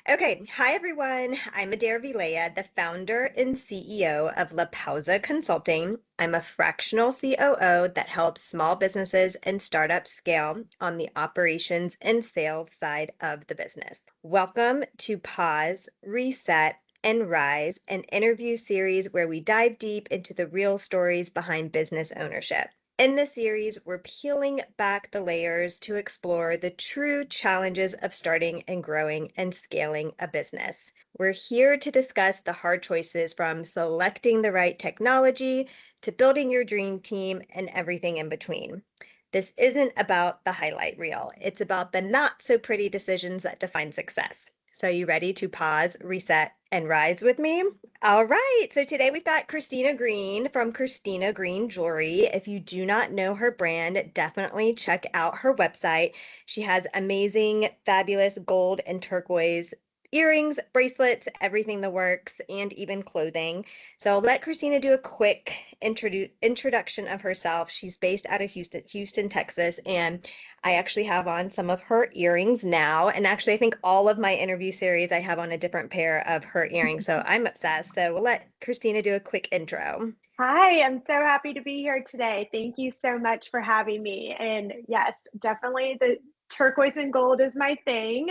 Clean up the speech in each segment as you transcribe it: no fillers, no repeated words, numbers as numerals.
Okay, hi everyone. I'm Adair, the founder and CEO of Pausa Consulting. I'm a fractional COO that helps small businesses and startups scale on the operations and sales side of the business. Welcome to Pause, Reset, and Rise, an interview series where we dive deep into the real stories behind business ownership. In this series, we're peeling back the layers to explore the true challenges of starting and growing and scaling a business. We're here to discuss the hard choices from selecting the right technology to building your dream team and everything in between. This isn't about the highlight reel. It's about the not so pretty decisions that define success. So, are you ready to pause, reset, and rise with me? All right. So today we've got Christina Greene from Christina Greene Jewelry. If you do not know her brand, definitely check out her website. She has amazing, fabulous gold and turquoise earrings, bracelets, everything that works, and even clothing. So I'll let Christina do a quick introduction of herself. She's based out of Houston, Texas, and I actually have on some of her earrings now. And actually, I think all of my interview series, I have on a different pair of her earrings. So I'm obsessed. So we'll let Christina do a quick intro. Hi, I'm so happy to be here today. Thank you so much for having me. And yes, definitely the turquoise and gold is my thing.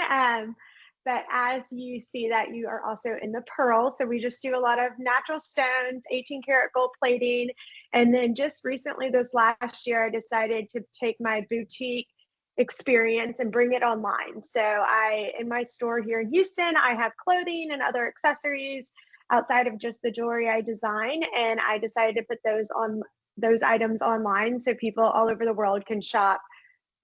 But as you see that you are also in the pearl. So we just do a lot of natural stones, 18 karat gold plating. And then just recently this last year, I decided to take my boutique experience and bring it online. So in my store here in Houston, I have clothing and other accessories outside of just the jewelry I design. And I decided to put those items online so people all over the world can shop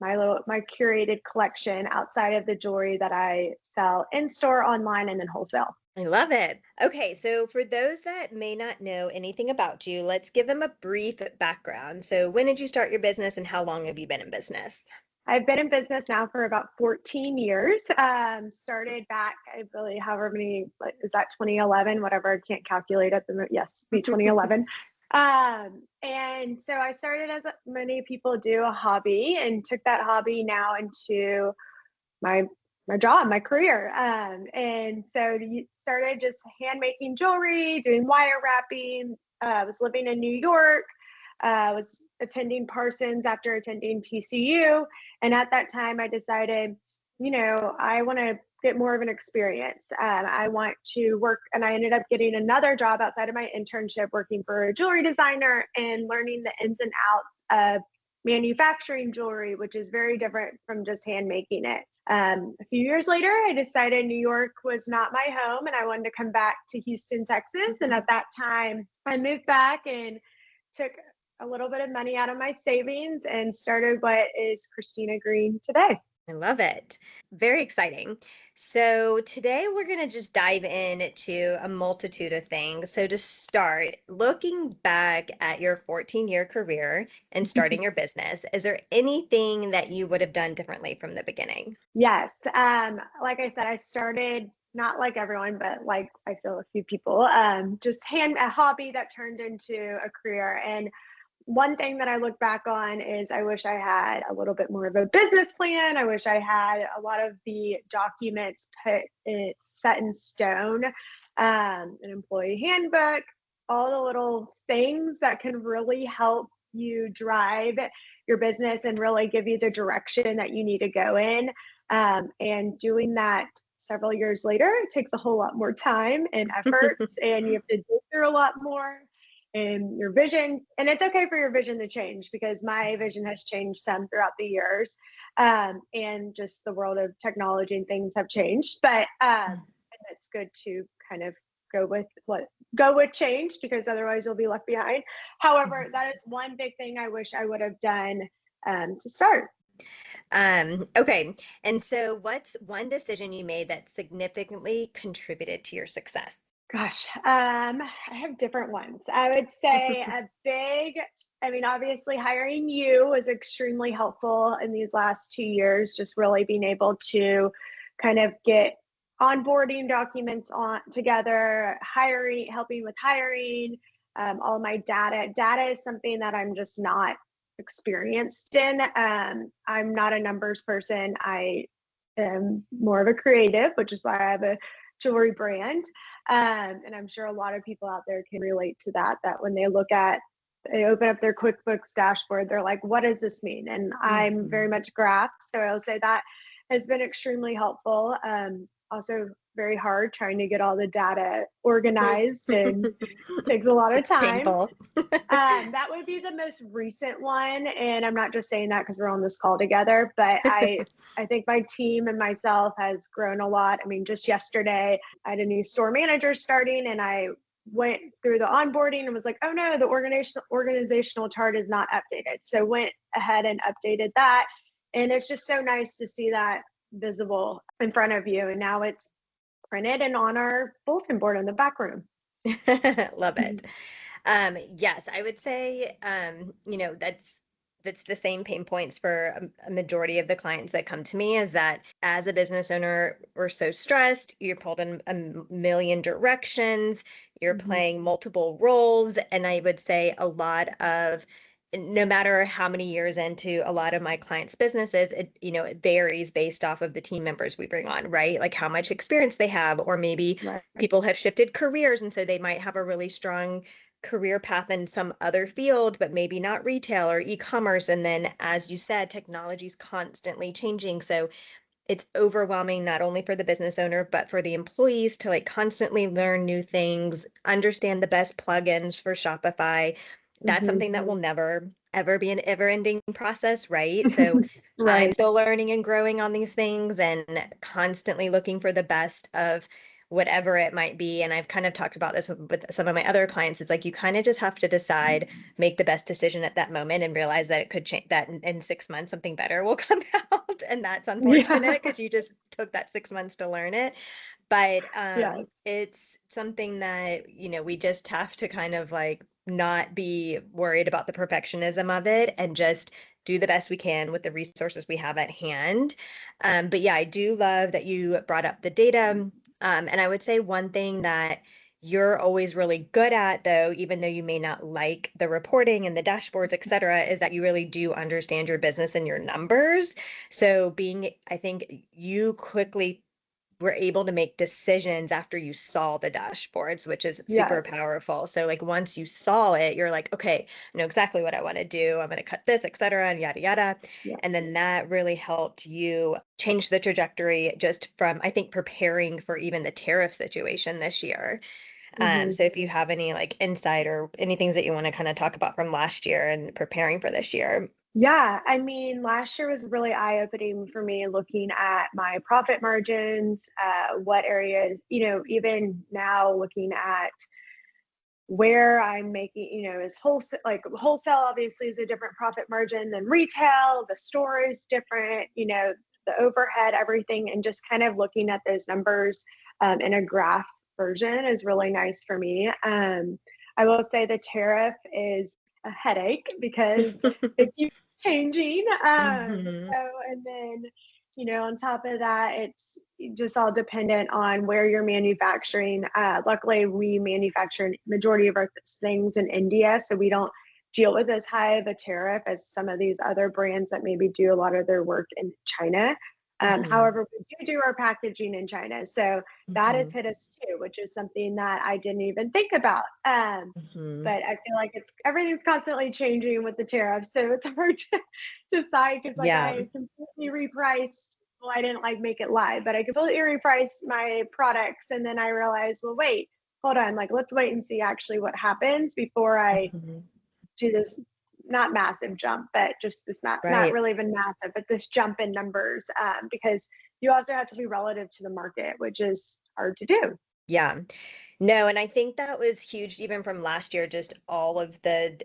my curated collection outside of the jewelry that I sell in store, online, and then wholesale. I love it. Okay, so for those that may not know anything about you, let's give them a brief background. So, when did you start your business and how long have you been in business? I've been in business now for about 14 years. Started back, I believe, however many, is that 2011? Whatever, I can't calculate at the moment. Yes, be 2011. And so I started, as many people do, a hobby, and took that hobby now into my job, my career. And so you started just hand making jewelry, doing wire wrapping. I was living in New York. Was attending Parsons after attending TCU. And at that time, I decided, I want to get more of an experience. I want to work, and I ended up getting another job outside of my internship working for a jewelry designer and learning the ins and outs of manufacturing jewelry, which is very different from just hand making it. A few years later, I decided New York was not my home and I wanted to come back to Houston, Texas. And at that time, I moved back and took a little bit of money out of my savings and started what is Christina Greene today. I love it. Very exciting. So today we're going to just dive into a multitude of things. So to start, looking back at your 14-year career and starting your business, is there anything that you would have done differently from the beginning? Yes. Like I said, I started not like everyone, but like I feel a few people, just a hobby that turned into a career. And one thing that I look back on is I wish I had a little bit more of a business plan. I wish I had a lot of the documents set in stone, an employee handbook, all the little things that can really help you drive your business and really give you the direction that you need to go in. And doing that several years later, it takes a whole lot more time and effort, and you have to dig through a lot more. And your vision, and it's okay for your vision to change because my vision has changed some throughout the years, and just the world of technology and things have changed. But and it's good to kind of go with change because otherwise you'll be left behind. However, that is one big thing I wish I would have done to start. Okay. And so what's one decision you made that significantly contributed to your success? Gosh, I have different ones. I would say obviously hiring you was extremely helpful in these last 2 years, just really being able to kind of get onboarding documents together, helping with hiring, all my data. Data is something that I'm just not experienced in. I'm not a numbers person. am more of a creative, which is why I have a jewelry brand. And I'm sure a lot of people out there can relate to that, that when they open up their QuickBooks dashboard, they're like, what does this mean? And I'm very much graph. So I'll say that has been extremely helpful. Also very hard trying to get all the data organized and takes a lot of It's time. painful. That would be the most recent one. And I'm not just saying that because we're on this call together, but I think my team and myself has grown a lot. I mean, just yesterday, I had a new store manager starting, and I went through the onboarding and was like, oh no, the organizational chart is not updated. So went ahead and updated that. And it's just so nice to see that visible in front of you. And now it's printed and on our bulletin board in the back room. Love it. Yes, I would say, that's the same pain points for a majority of the clients that come to me, is that as a business owner, we're so stressed, you're pulled in a million directions, you're playing multiple roles. And I would say a lot of, no matter how many years into a lot of my clients' businesses, it varies based off of the team members we bring on, right? Like how much experience they have, or maybe people have shifted careers. And so they might have a really strong career path in some other field, but maybe not retail or e-commerce. And then, as you said, technology is constantly changing. So it's overwhelming, not only for the business owner, but for the employees to like constantly learn new things, understand the best plugins for Shopify. That's something that will never ever be an ever-ending process, right? So I'm still learning and growing on these things and constantly looking for the best of whatever it might be. And I've kind of talked about this with some of my other clients. It's like you kind of just have to decide, make the best decision at that moment, and realize that it could change, that in 6 months something better will come out. And that's unfortunate because you just took that 6 months to learn it. But it's something that, we just have to kind of like not be worried about the perfectionism of it and just do the best we can with the resources we have at hand. But yeah, I do love that you brought up the data. And I would say one thing that you're always really good at, though, even though you may not like the reporting and the dashboards, et cetera, is that you really do understand your business and your numbers. So I think you quickly were able to make decisions after you saw the dashboards, which is super powerful. So like once you saw it, you're like, okay, I know exactly what I want to do. I'm going to cut this, et cetera, and yada, yada. And then that really helped you change the trajectory just from, I think, preparing for even the tariff situation this year. So if you have any like insight or any things that you want to kind of talk about from last year and preparing for this year. Yeah, I mean, last year was really eye-opening for me, looking at my profit margins, what areas, even now looking at where I'm making, is wholesale, like wholesale obviously is a different profit margin than retail, the store is different, the overhead, everything, and just kind of looking at those numbers in a graph version is really nice for me. I will say the tariff is a headache because it keeps changing. And then, on top of that, it's just all dependent on where you're manufacturing. Luckily, we manufacture majority of our things in India, so we don't deal with as high of a tariff as some of these other brands that maybe do a lot of their work in China. However, we do our packaging in China. So that has hit us too, which is something that I didn't even think about. But I feel like everything's constantly changing with the tariffs. So it's hard to decide because I completely repriced. Well, I didn't make it live, but I completely repriced my products. And then I realized, well, wait, hold on. Let's wait and see actually what happens before I do this. Not massive jump, but just this not really even massive, but this jump in numbers, because you also have to be relative to the market, which is hard to do. Yeah. No, and I think that was huge even from last year, just all of the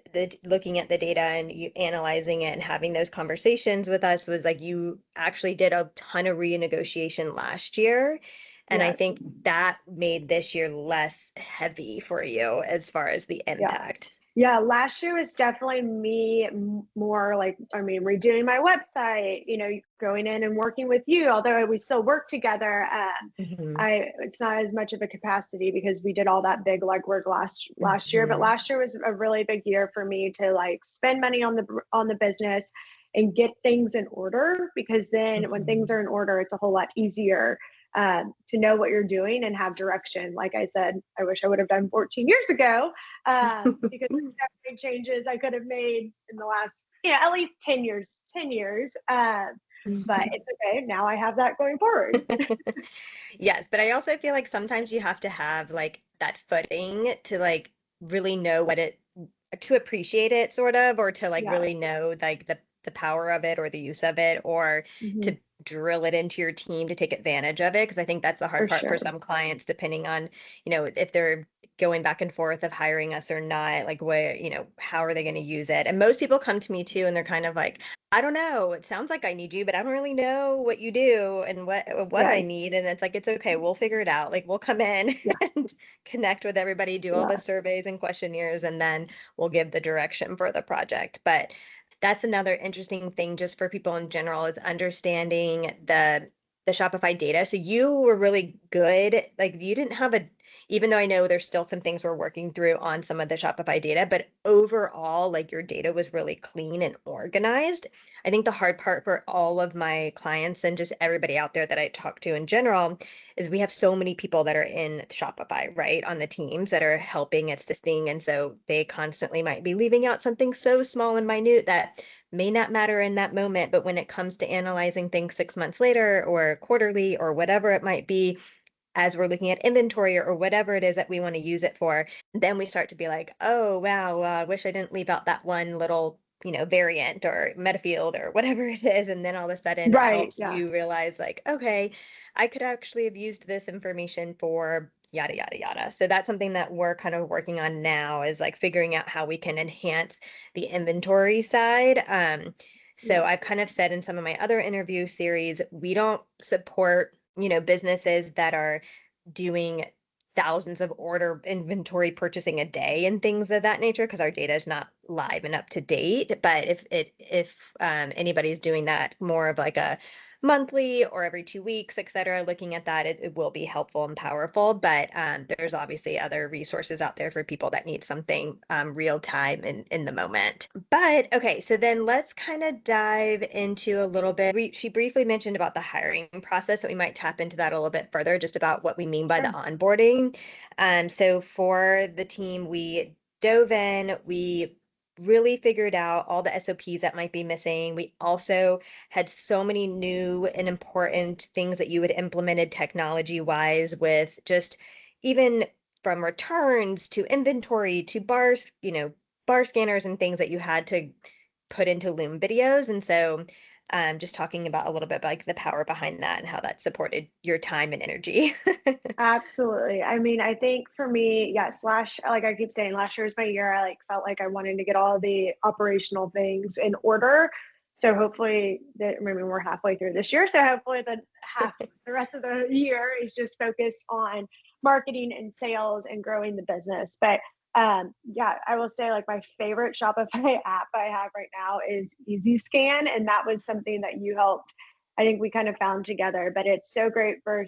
looking at the data and you analyzing it and having those conversations with us was like you actually did a ton of renegotiation last year. And I think that made this year less heavy for you as far as the impact. Yeah, last year was definitely me more redoing my website, going in and working with you, although we still work together. It's not as much of a capacity because we did all that big legwork last year, but last year was a really big year for me to spend money on the business, and get things in order, because then when things are in order, it's a whole lot easier to know what you're doing and have direction. Like I said, I wish I would have done 14 years ago, because there's definitely changes I could have made in the last, at least 10 years. But it's okay. Now I have that going forward. Yes, but I also feel like sometimes you have to have like that footing to like really know what it to appreciate it sort of, or to like Yeah. really know like the power of it or the use of it, or Hmm. to drill it into your team to take advantage of it. Because I think that's the hard For part for sure. some clients, depending on, if they're going back and forth of hiring us or not, like where, how are they going to use it? And most people come to me too, and they're kind of like, I don't know. It sounds like I need you, but I don't really know what you do and what I Yes. need. And it's like, it's okay. We'll figure it out. Like we'll come in Yeah. and connect with everybody, do all Yeah. the surveys and questionnaires, and then we'll give the direction for the project. But that's another interesting thing just for people in general is understanding the Shopify data. So you were really good. Like you didn't have even though I know there's still some things we're working through on some of the Shopify data, but overall, like your data was really clean and organized. I think the hard part for all of my clients and just everybody out there that I talk to in general is we have so many people that are in Shopify, right, on the teams that are helping assisting. And so they constantly might be leaving out something so small and minute that may not matter in that moment. But when it comes to analyzing things 6 months later or quarterly or whatever it might be, as we're looking at inventory or whatever it is that we want to use it for, then we start to be like, oh, wow, I wish I didn't leave out that one little, variant or metafield or whatever it is. And then all of a sudden it Right. helps Yeah. you realize like, okay, I could actually have used this information for yada, yada, yada. So that's something that we're kind of working on now is like figuring out how we can enhance the inventory side. So Yeah. I've kind of said in some of my other interview series, we don't support, businesses that are doing thousands of order inventory purchasing a day and things of that nature because our data is not live and up to date. But if anybody's doing that more of like a monthly or every 2 weeks, et cetera, looking at that, it will be helpful and powerful. But there's obviously other resources out there for people that need something real time and in the moment. But okay, so then let's kind of dive into a little bit. She briefly mentioned about the hiring process, that we might tap into that a little bit further, just about what we mean by the Sure. onboarding. So for the team, we dove in, we really figured out all the SOPs that might be missing. We also had so many new and important things that you had implemented technology wise with just even from returns to inventory to bars, bar scanners and things that you had to put into Loom videos. And so just talking about a little bit like the power behind that and how that supported your time and energy. Absolutely. I mean, I think for me, yes, like I keep saying, last year was my year. I like felt like I wanted to get all the operational things in order. So hopefully maybe we're halfway through this year. So hopefully the rest of the year is just focused on marketing and sales and growing the business. But yeah, I will say like my favorite Shopify app I have right now is Easy Scan. And that was something that you helped, I think we kind of found together, but it's so great for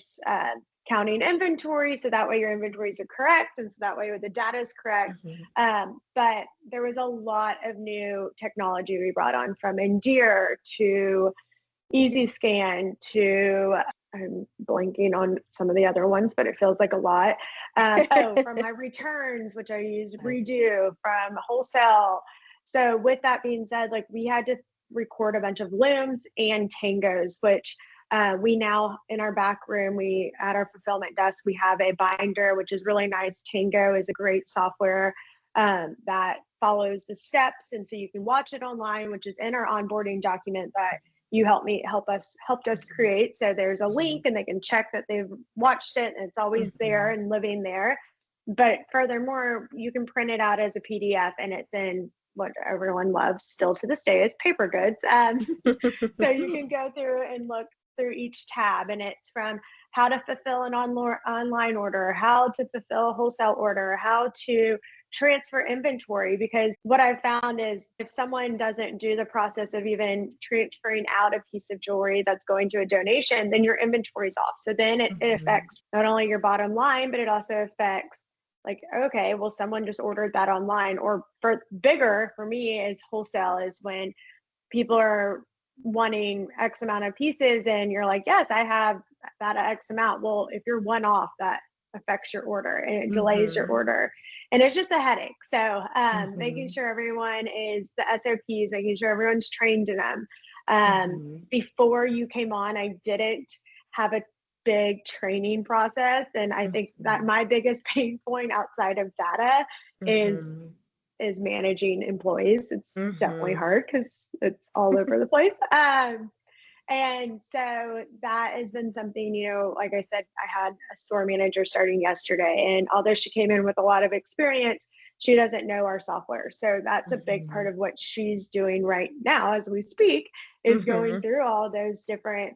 counting inventory, so that way your inventories are correct, and so that way the data is correct. But there was a lot of new technology we brought on, from Endear to Easy Scan to I'm blanking on some of the other ones, but it feels like a lot. From my returns, which I use Redo, from wholesale. So with that being said, like we had to record a bunch of looms and tangos, which we now in our back room, we at our fulfillment desk, we have a binder, which is really nice. Tango is a great software that follows the steps, and so you can watch it online, which is in our onboarding document that you helped us create. So there's a link, and they can check that they've watched it, and it's always there and living there. But furthermore, you can print it out as a PDF, and it's in what everyone loves still to this day is paper goods. So you can go through and look through each tab, and it's from how to fulfill an online order, how to fulfill a wholesale order, how to transfer inventory. Because what I've found is if someone doesn't do the process of even transferring out a piece of jewelry that's going to a donation, then your inventory is off. So then it affects not only your bottom line, but it also affects like, okay, well, someone just ordered that online. Or for me is wholesale, is when people are wanting X amount of pieces and you're like, yes, I have that X amount. Well, if you're one off, that affects your order and it delays your order. And it's just a headache. So making sure everyone is the SOPs, making sure everyone's trained in them. Before you came on, I didn't have a big training process. And I think that my biggest pain point outside of data is managing employees. It's definitely hard because it's all over the place. And so that has been something, you know, like I said, I had a store manager starting yesterday, and although she came in with a lot of experience, she doesn't know our software. So that's a big part of what she's doing right now as we speak, is going through all those different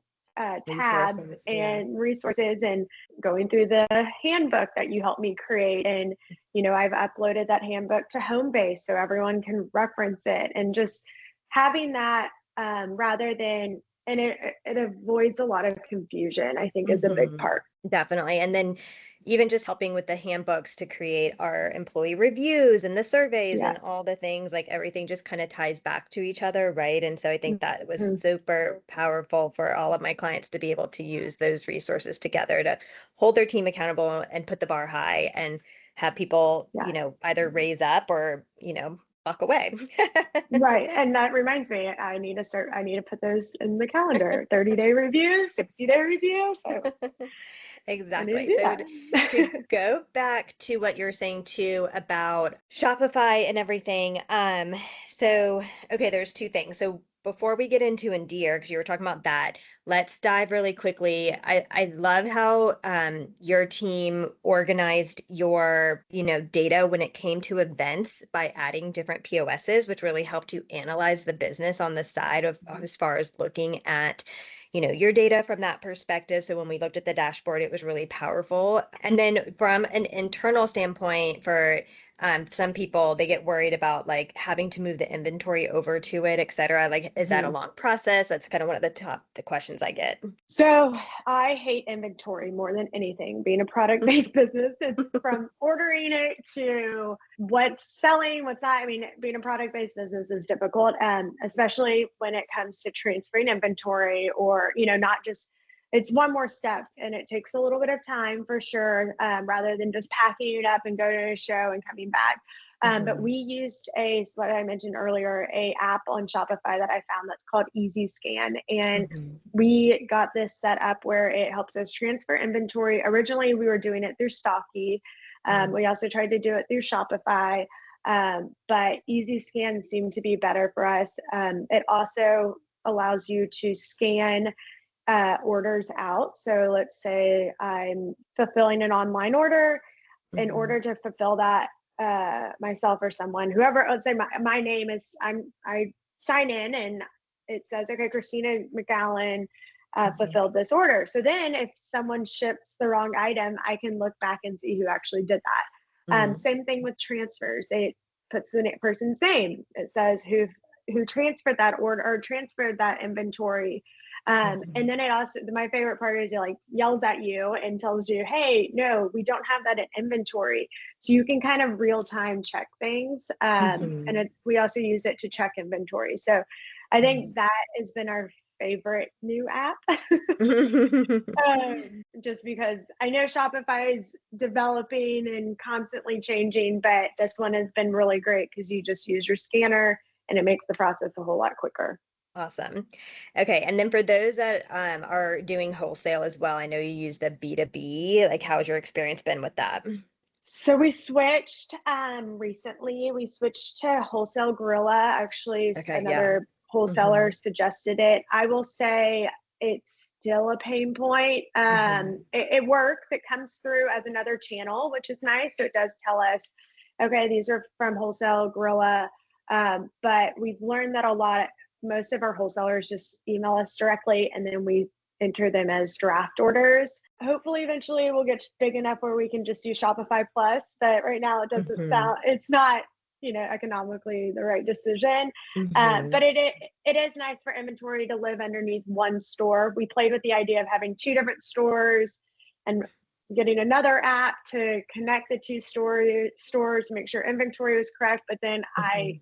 tabs and resources and going through the handbook that you helped me create. And, you know, I've uploaded that handbook to Homebase so everyone can reference it, and just having that rather than, and it avoids a lot of confusion, I think is a big part. Definitely. And then even just helping with the handbooks to create our employee reviews and the surveys and all the things, like everything just kind of ties back to each other, right? And so I think that was super powerful for all of my clients to be able to use those resources together to hold their team accountable and put the bar high and have people, you know, either raise up or, you know, walk away. Right. And that reminds me, I need to put those in the calendar, 30-day review, 60-day review. So exactly. So to go back to what you're saying too about Shopify and everything. So, okay, there's two things. So before we get into Adair, because you were talking about that, let's dive really quickly. I love how your team organized your, you know, data when it came to events by adding different POSs, which really helped you analyze the business on the side of as far as looking at, you know, your data from that perspective. So when we looked at the dashboard, it was really powerful. And then from an internal standpoint for some people, they get worried about like having to move the inventory over to it, et cetera. Like, is that a long process? That's kind of one of the questions I get. So I hate inventory more than anything. Being a product-based business, it's from ordering it to what's selling, what's not. I mean, being a product-based business is difficult, especially when it comes to transferring inventory or, you know, not just, it's one more step and it takes a little bit of time for sure, rather than just packing it up and going to a show and coming back. But we used what I mentioned earlier, a app on Shopify that I found that's called Easy Scan. And we got this set up where it helps us transfer inventory. Originally, we were doing it through Stocky. We also tried to do it through Shopify, but Easy Scan seemed to be better for us. It also allows you to scan orders out. So let's say I'm fulfilling an online order. In order to fulfill that, myself or someone, whoever, let's say my name is, I sign in and it says, okay, Christina McAllen fulfilled this order. So then if someone ships the wrong item, I can look back and see who actually did that. Same thing with transfers. It puts the person's name. It says who transferred that order or transferred that inventory. And then it also, my favorite part is it like yells at you and tells you, hey, no, we don't have that in inventory. So you can kind of real time check things. And we also use it to check inventory. So I think that has been our favorite new app. Just because I know Shopify is developing and constantly changing, but this one has been really great because you just use your scanner and it makes the process a whole lot quicker. Awesome. Okay. And then for those that are doing wholesale as well, I know you use the B2B. Like, how's your experience been with that? So we switched recently. We switched to Wholesale Gorilla. Actually, another wholesaler suggested it. I will say it's still a pain point. It works. It comes through as another channel, which is nice. So it does tell us, okay, these are from Wholesale Gorilla. But we've learned that most of our wholesalers just email us directly and then we enter them as draft orders. Hopefully eventually we'll get big enough where we can just do Shopify Plus, but right now it doesn't sound, it's not, you know, economically the right decision. But it is nice for inventory to live underneath one store. We played with the idea of having two different stores and getting another app to connect the two stores to make sure inventory was correct. But then I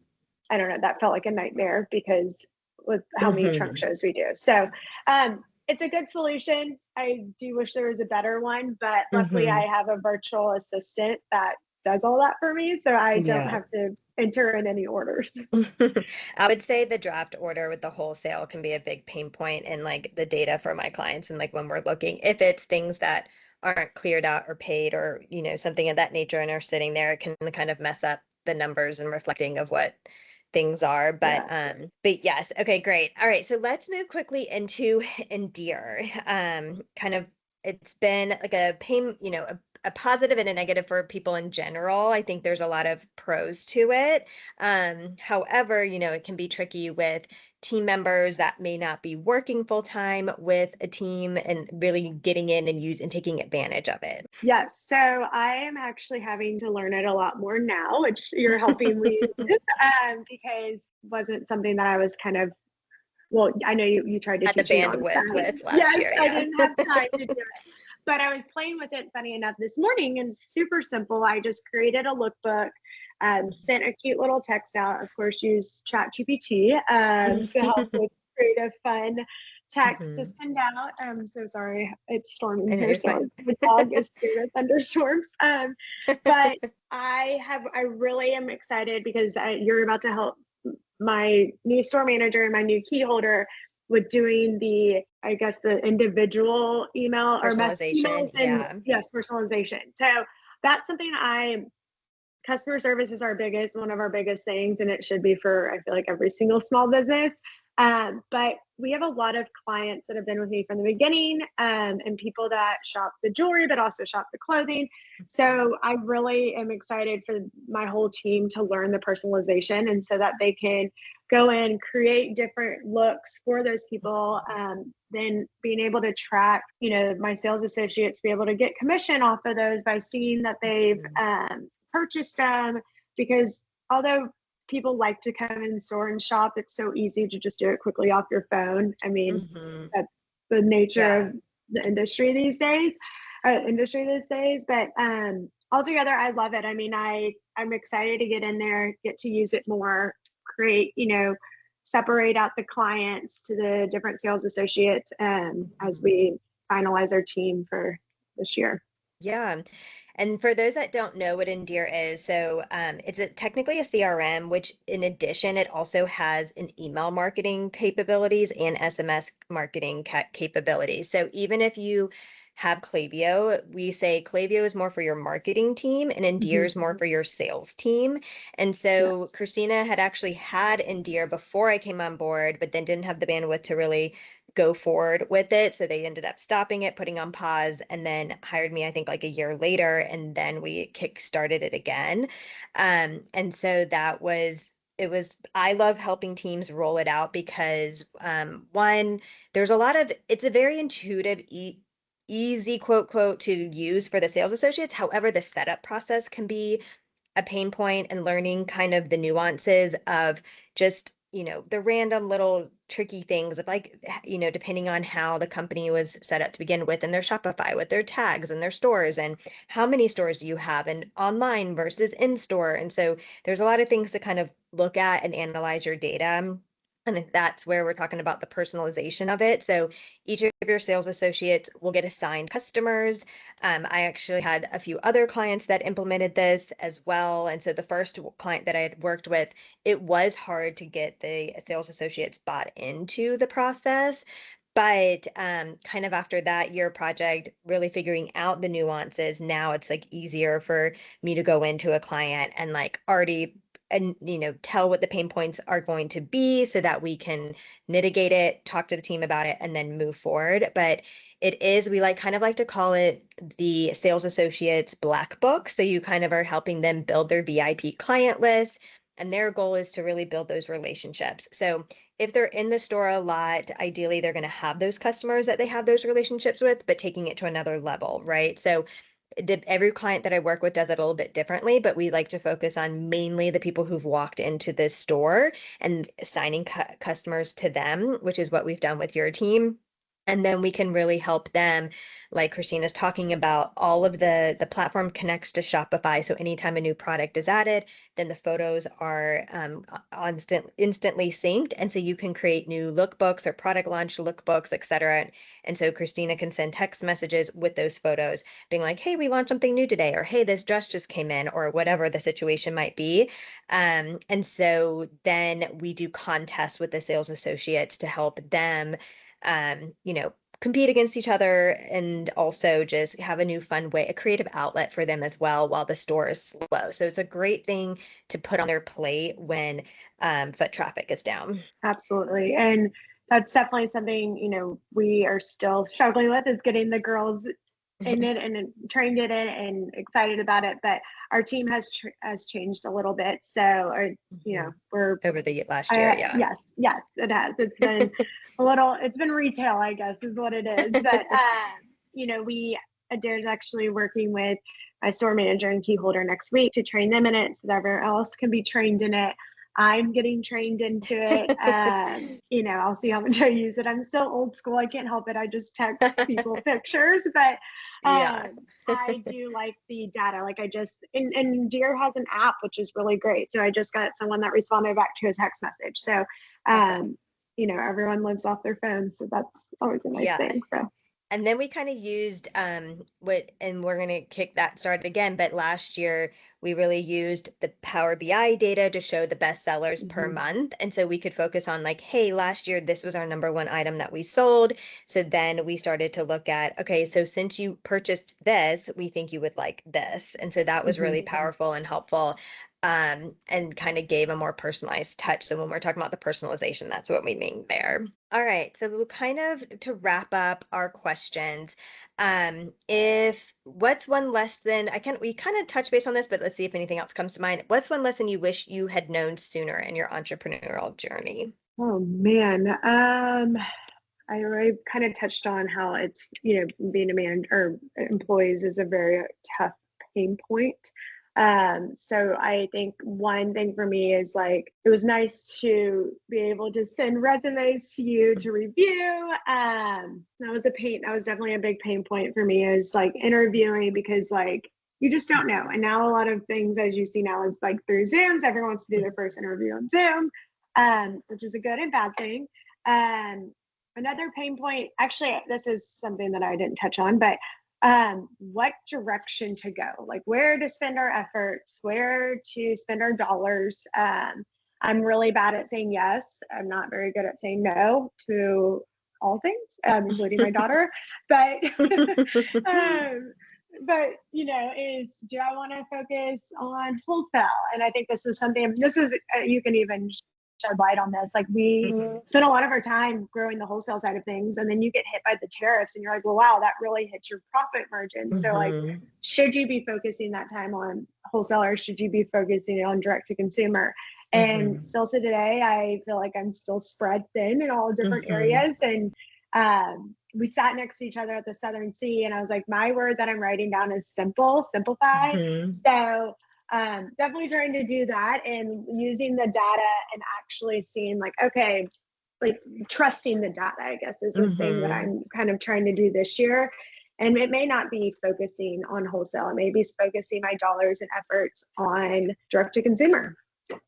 don't know, that felt like a nightmare because with how many trunk Mm-hmm. shows we do. So it's a good solution. I do wish there was a better one, but luckily I Mm-hmm. have a virtual assistant that does all that for me. So I don't Yeah. have to enter in any orders. I would say the draft order with the wholesale can be a big pain point in like the data for my clients and like when we're looking, if it's things that aren't cleared out or paid or, something of that nature and are sitting there, it can kind of mess up the numbers and reflecting of what things are. Yeah. But yes, okay, great. All right, so let's move quickly into Endear. Kind of it's been like a pain, a positive and a negative for people in general. I think there's a lot of pros to it. However, it can be tricky with team members that may not be working full time with a team and really getting in and taking advantage of it. Yes. So I am actually having to learn it a lot more now, which you're helping me with, because it wasn't something that I was kind of, well, I know you tried to At the teach me on bandwidth that. with last Yes, year, I yeah. didn't have time to do it. But I was playing with it, funny enough, this morning, and super simple. I just created a lookbook, sent a cute little text out, of course, use ChatGPT to help with creative, fun text to Mhm. send out. I'm so sorry, it's storming I know here, you're so fine. the dog is scared of thunderstorms. But I really am excited because you're about to help my new store manager and my new key holder with doing I guess the individual email or mess emails Personalization, and yeah. yes, personalization. So that's something customer service is one of our biggest things, and it should be for, I feel like, every single small business. But we have a lot of clients that have been with me from the beginning, and people that shop the jewelry, but also shop the clothing. So I really am excited for my whole team to learn the personalization, and so that they can go in, create different looks for those people. Then being able to track, my sales associates be able to get commission off of those by seeing that they've Mhm. purchased them, because although people like to come in store and shop, it's so easy to just do it quickly off your phone. I mean, Mhm. that's the nature Yeah. of the industry these days. But altogether, I love it. I mean, I'm excited to get in there, get to use it more, create, separate out the clients to the different sales associates, as Mhm. we finalize our team for this year. Yeah. And for those that don't know what Endear is, so it's technically a CRM, which in addition, it also has an email marketing capabilities and SMS marketing capabilities. So even if you have Klaviyo, we say Klaviyo is more for your marketing team and Endear Mhm. is more for your sales team. And so Yes. Christina had actually had Endear before I came on board, but then didn't have the bandwidth to really go forward with it. So they ended up stopping it, putting on pause, and then hired me, I think, like a year later. And then we kick started it again. And so I love helping teams roll it out because one, it's a very intuitive, easy quote to use for the sales associates. However, the setup process can be a pain point and learning kind of the nuances of just the random little tricky things of like depending on how the company was set up to begin with and their Shopify with their tags and their stores and how many stores do you have and online versus in store. And so there's a lot of things to kind of look at and analyze your data. And that's where we're talking about the personalization of it. So each of your sales associates will get assigned customers. I actually had a few other clients that implemented this as well. And so the first client that I had worked with, it was hard to get the sales associates bought into the process. But kind of after that year project, really figuring out the nuances, now it's like easier for me to go into a client and like already and tell what the pain points are going to be so that we can mitigate it, talk to the team about it, and then move forward. But we kind of like to call it the sales associates black book. So you kind of are helping them build their VIP client list. And their goal is to really build those relationships. So if they're in the store a lot, ideally they're going to have those customers that they have those relationships with, but taking it to another level, right? So every client that I work with does it a little bit differently, but we like to focus on mainly the people who've walked into this store and assigning customers to them, which is what we've done with your team. And then we can really help them, like Christina's talking about, all of the platform connects to Shopify. So anytime a new product is added, then the photos are instantly synced. And so you can create new lookbooks or product launch lookbooks, et cetera. And so Christina can send text messages with those photos being like, hey, we launched something new today, or hey, this dress just came in, or whatever the situation might be. And so then we do contests with the sales associates to help them compete against each other and also just have a new fun way, a creative outlet for them as well while the store is slow. So it's a great thing to put on their plate when foot traffic is down. Absolutely. And that's definitely something, we are still struggling with, is getting the girls in it and trained in it and excited about it. But our team has changed a little bit. So, we're over the last year. Yeah. Yes, it has. It's been it's been retail, I guess, is what it is. But, Adair's actually working with my store manager and key holder next week to train them in it so that everyone else can be trained in it. I'm getting trained into it. I'll see how much I use it. I'm still old school. I can't help it. I just text people pictures, but Yeah. I do like the data. Like and Deer has an app, which is really great. So I just got someone that responded back to a text message. So, Awesome. everyone lives off their phone. So that's always a nice thing. So. And then we kind of used and we're going to kick that started again, but last year we really used the Power BI data to show the best sellers per month. And so we could focus on like, hey, last year this was our number one item that we sold. So then we started to look at, okay, so since you purchased this, we think you would like this. And so that was really powerful and helpful. And kind of gave a more personalized touch. So when we're talking about the personalization, that's what we mean there. All right, so we'll kind of to wrap up our questions. If what's one lesson we kind of touch base on this, but let's see if anything else comes to mind. What's one lesson you wish you had known sooner in your entrepreneurial journey? Oh man. I already kind of touched on how it's, being a manager or employees is a very tough pain point. So I think one thing for me is like, it was nice to be able to send resumes to you to review. That was definitely a big pain point for me, is like interviewing, because like, you just don't know. And now a lot of things, as you see now, is like through Zooms, everyone wants to do their first interview on Zoom, which is a good and bad thing. Another pain point, actually, this is something that I didn't touch on, but what direction to go, like where to spend our efforts, where to spend our dollars. I'm really bad at saying yes. I'm not very good at saying no to all things, including my daughter. But, do I want to focus on wholesale? And I think you can even shed light on this. Like we spend a lot of our time growing the wholesale side of things, and then you get hit by the tariffs and you're like, well, wow, that really hits your profit margin. So like, should you be focusing that time on wholesalers? Should you be focusing on direct to consumer? And still to today, I feel like I'm still spread thin in all different areas. And we sat next to each other at the Southern Sea, and I was like, my word that I'm writing down is simplify. So definitely trying to do that and using the data and actually seeing like, okay, like trusting the data, I guess, is the thing that I'm kind of trying to do this year. And it may not be focusing on wholesale. It may be focusing my dollars and efforts on direct to consumer.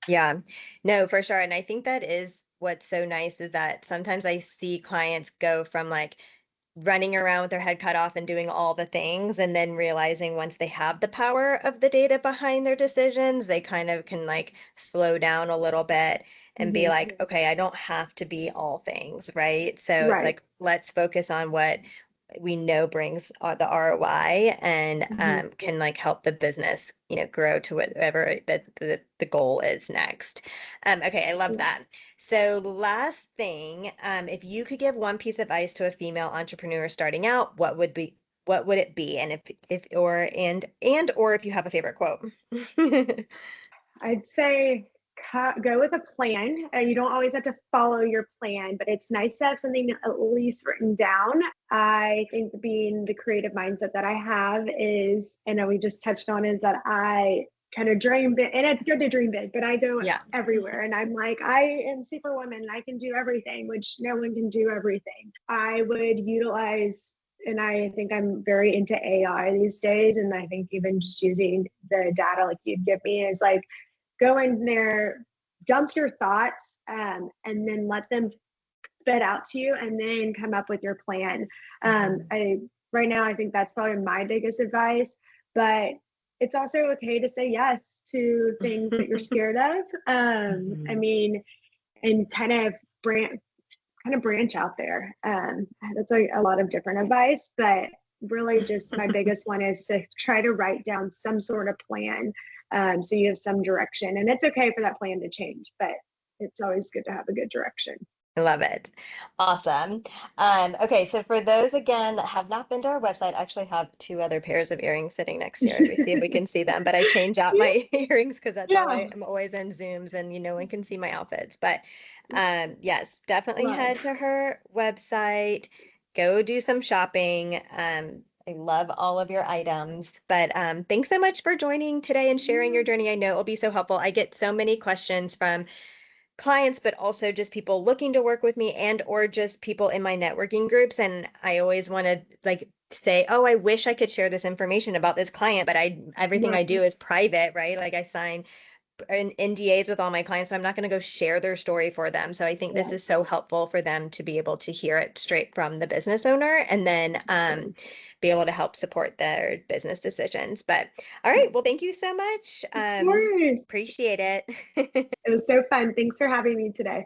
Yeah, no, for sure. And I think that is what's so nice, is that sometimes I see clients go from like running around with their head cut off and doing all the things, and then realizing once they have the power of the data behind their decisions, they kind of can like slow down a little bit and be like, okay, I don't have to be all things, right? So it's like, let's focus on what we know brings the ROI and can like help the business, grow to whatever the goal is next. Okay, I love that. So last thing, if you could give one piece of advice to a female entrepreneur starting out, what would it be? And or if you have a favorite quote. I'd say go with a plan. You don't always have to follow your plan, but it's nice to have something at least written down. I think being the creative mindset that I have is, and we just touched on, is that I kind of dream big, and it's good to dream big, but I go Yeah. everywhere and I'm like, I am superwoman and I can do everything, which no one can do everything. I would utilize, and I think I'm very into AI these days. And I think even just using the data like you'd give me is like, go in there, dump your thoughts, and then let them spit out to you and then come up with your plan. Right now, I think that's probably my biggest advice, but it's also okay to say yes to things that you're scared of. I mean, and kind of branch out there. That's a lot of different advice, but really just my biggest one is to try to write down some sort of plan, so you have some direction. And it's okay for that plan to change, but it's always good to have a good direction. I love it. Awesome. Okay, so for those again that have not been to our website, I actually have two other pairs of earrings sitting next here. We see if we can see them, but I change out my earrings because that's how I'm always in Zooms and no one can see my outfits. But yes, definitely head to her website, go do some shopping. I love all of your items, but thanks so much for joining today and sharing your journey. I know it will be so helpful. I get so many questions from clients, but also just people looking to work with me and or just people in my networking groups. And I always want to like say, oh, I wish I could share this information about this client, but everything I do is private, right? Like I sign NDAs with all my clients, so I'm not going to go share their story for them. So I think this is so helpful for them to be able to hear it straight from the business owner and then be able to help support their business decisions. But all right, well, thank you so much. Of course. Appreciate it. It was so fun. Thanks for having me today.